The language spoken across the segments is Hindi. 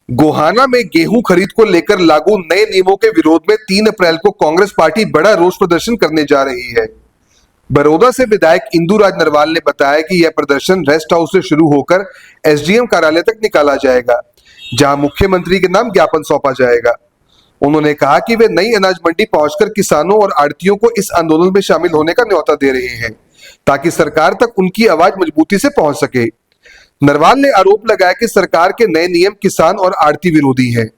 गोहाना में गेहूं खरीद को लेकर लागू नए नियमों के विरोध में 3 अप्रैल को कांग्रेस पार्टी बड़ा रोष प्रदर्शन करने जा रही है। बड़ौदा से विधायक इंदुराज नरवाल ने बताया कि यह प्रदर्शन रेस्ट हाउस से शुरू होकर एसडीएम कार्यालय तक निकाला जाएगा, जहां मुख्यमंत्री के नाम ज्ञापन सौंपा जाएगा। उन्होंने कहा कि वे नई अनाज मंडी पहुंचकर किसानों और आड़तियों को इस आंदोलन में शामिल होने का न्योता दे रहे हैं, ताकि सरकार तक उनकी आवाज मजबूती से पहुंच सके। नरवाल ने आरोप लगाया कि सरकार के नए नियम किसान और आड़ती विरोधी हैं।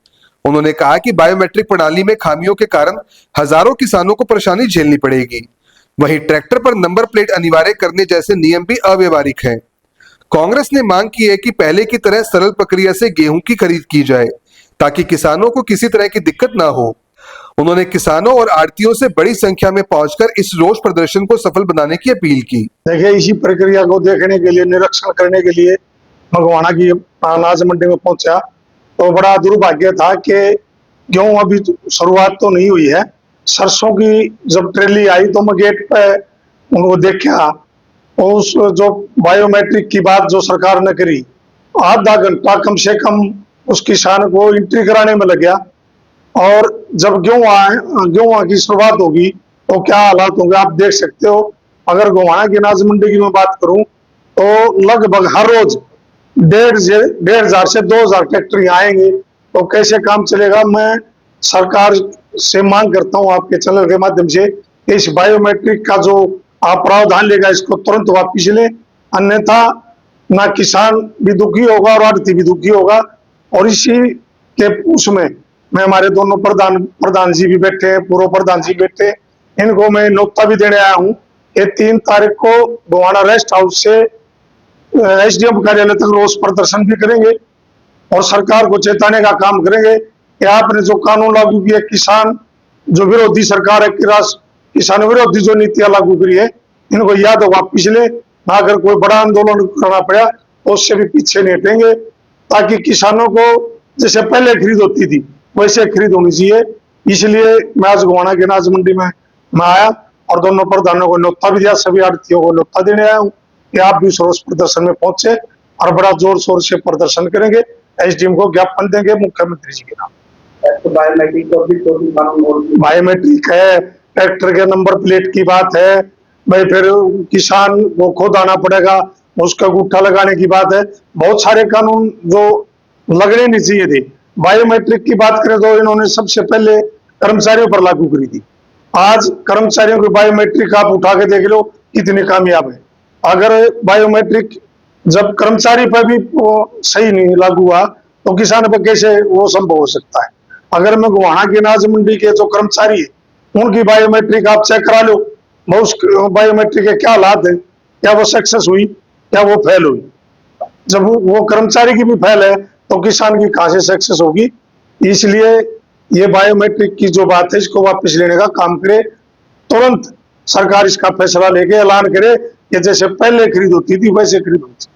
उन्होंने कहा कि बायोमेट्रिक प्रणाली में खामियों के कारण हजारों किसानों को परेशानी झेलनी पड़ेगी। वहीं ट्रैक्टर पर नंबर प्लेट अनिवार्य करने जैसे नियम भी अव्यवहारिक हैं। कांग्रेस ने मांग की है कि पहले की तरह सरल प्रक्रिया से गेहूं की खरीद की जाए, ताकि किसानों को किसी तरह की दिक्कत ना हो। उन्होंने किसानों और आड़तियों से बड़ी संख्या में पहुंचकर इस रोष प्रदर्शन को सफल बनाने की अपील की। देखिए, इसी प्रक्रिया को देखने के लिए, निरीक्षण करने के लिए मगवाना की अनाज मंडी में पहुंचा तो बड़ा दुर्भाग्य था कि गेहूं अभी शुरुआत तो नहीं हुई है। सरसों की जब ट्रेली आई तो मैं गेट पे उनको देखा, उस जो बायोमेट्रिक की बात जो सरकार ने करी, आधा घंटा कम से कम उस किसान को एंट्री कराने में लग गया। और जब गेहूं की शुरुआत होगी तो क्या हालात होंगे आप देख सकते हो। अगर गोहाना की अनाज मंडी की मैं बात करूं तो लगभग हर रोज 1,500 से 2,000 ट्रैक्टर आएंगे, तो कैसे काम चलेगा। मैं सरकार से मांग करता हूं आपके चैनल के माध्यम से, इस बायोमेट्रिक का जो आप प्रावधान लेगा इसको तुरंत वापिस ले, अन्यथा ना किसान भी दुखी होगा और आड़ती भी दुखी होगा। और इसी के उसमें मैं हमारे दोनों प्रधान जी भी बैठे हैं, पूर्व प्रधान जी बैठे, इनको मैं न्योता भी देने आया हूं कि 3 तारीख को गोहाना रेस्ट हाउस से एसडीएम कार्यालय तक रोष प्रदर्शन भी करेंगे और सरकार को चेताने का काम करेंगे कि आपने जो कानून लागू किए, किसान जो विरोधी सरकार है, किसान विरोधी जो नीतियां लागू करी है, इनको या तो वापिस ले, ना अगर कोई बड़ा आंदोलन करना पड़ा तो उससे भी पीछे नहीं हटेंगे, ताकि किसानों को जैसे पहले खरीद होती थी वैसे खरीद होनी चाहिए। इसलिए मैं आज गोहाना की अनाज मंडी में मैं आया और दोनों प्रधानों को न्योता भी दिया, सभी आड़तियों को न्योता देने आया हूँ कि आप भी रोष प्रदर्शन में पहुंचे और बड़ा जोर शोर से प्रदर्शन करेंगे, एसडीएम को ज्ञापन देंगे मुख्यमंत्री जी के नाम। तो बायोमेट्रिक है, ट्रैक्टर के नंबर प्लेट की बात है, भाई फिर किसान को खुद आना पड़ेगा, उसका गुट्ठा लगाने की बात है। बहुत सारे कानून जो लगने नहीं चाहिए थे। बायोमेट्रिक की बात करें तो इन्होंने सबसे पहले कर्मचारियों पर लागू करी थी। आज कर्मचारियों की बायोमेट्रिक आप उठा के देख लो कितनी कामयाब है। अगर बायोमेट्रिक जब कर्मचारी पर भी सही नहीं लागू हुआ तो किसान पर कैसे वो संभव हो सकता है। अगर मैं गोहाना की अनाज मंडी के जो कर्मचारी है उनकी बायोमेट्रिक आप चेक करा लो, उस बायोमेट्रिक के क्या हालात है, क्या वो सक्सेस हुई, क्या वो फेल हुई। जब वो कर्मचारी की भी फेल है तो किसान की कहां से सक्सेस होगी। इसलिए ये बायोमेट्रिक की जो बात है इसको वापस लेने का काम करे, तुरंत सरकार इसका फैसला लेके ऐलान करे कि जैसे पहले खरीद होती थी वैसे खरीद होती।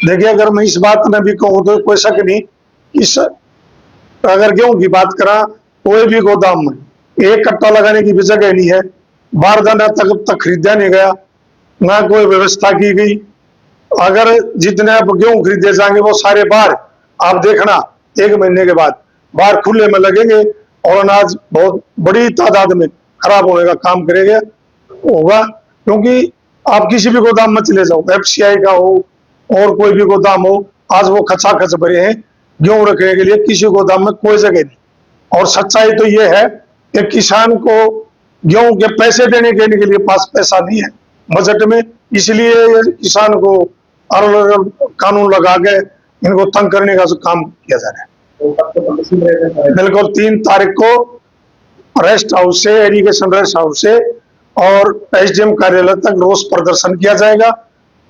देखिए, अगर मैं इस बात में भी कहूँ तो कोई शक नहीं, इस अगर गेहूं की बात करा कोई भी गोदाम में एक कट्टा लगाने की भी जगह नहीं है, बारदाना तक खरीदा नहीं गया, ना कोई व्यवस्था की गई। अगर जितने आप गेहूं खरीदे जाएंगे वो सारे बाहर, आप देखना 1 महीने के बाद बाहर खुले में लगेंगे और अनाज बहुत बड़ी तादाद में खराब होने का काम करेगा होगा। क्योंकि आप किसी भी गोदाम में चले जाओ, एफसीआई का हो और कोई भी गोदाम हो, आज वो खचाखच भरे हैं गेहूं रखने के लिए, किसी गोदाम में कोई जगह नहीं। और सच्चाई तो ये है कि किसान को गेहूं के पैसे देने के लिए पास पैसा नहीं है बजट में, इसलिए किसान को अलग अलग कानून लगा के इनको तंग करने का काम किया जा रहा है। बिल्कुल 3 तारीख को रेस्ट हाउस से, इरिगेशन रेस्ट हाउस से और एसडीएम कार्यालय तक रोष प्रदर्शन किया जाएगा।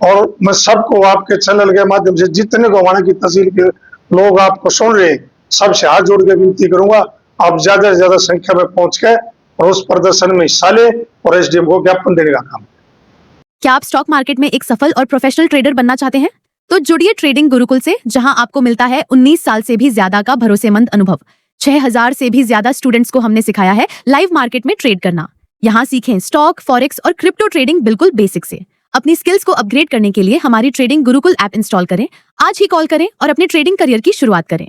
और मैं सबको आपके चैनल के माध्यम से जितने गोहाना की तहसील के लोग आपको सुन रहे हैं, सबसे हाथ जोड़ के विनती करूंगा, आप ज्यादा से ज्यादा संख्या में पहुंच के रोष प्रदर्शन में हिस्सा ले और एसडीएम को ज्ञापन देने का काम। क्या आप स्टॉक मार्केट में एक सफल और प्रोफेशनल ट्रेडर बनना चाहते हैं? तो जुड़िए ट्रेडिंग गुरुकुल से, जहां आपको मिलता है 19 साल से भी ज्यादा का भरोसेमंद अनुभव। 6,000 से भी ज्यादा स्टूडेंट्स को हमने सिखाया है लाइव मार्केट में ट्रेड करना। यहाँ सीखें स्टॉक, फॉरेक्स और क्रिप्टो ट्रेडिंग बिल्कुल बेसिक से। अपनी स्किल्स को अपग्रेड करने के लिए हमारी ट्रेडिंग गुरुकुल ऐप इंस्टॉल करें। आज ही कॉल करें और अपने ट्रेडिंग करियर की शुरुआत करें।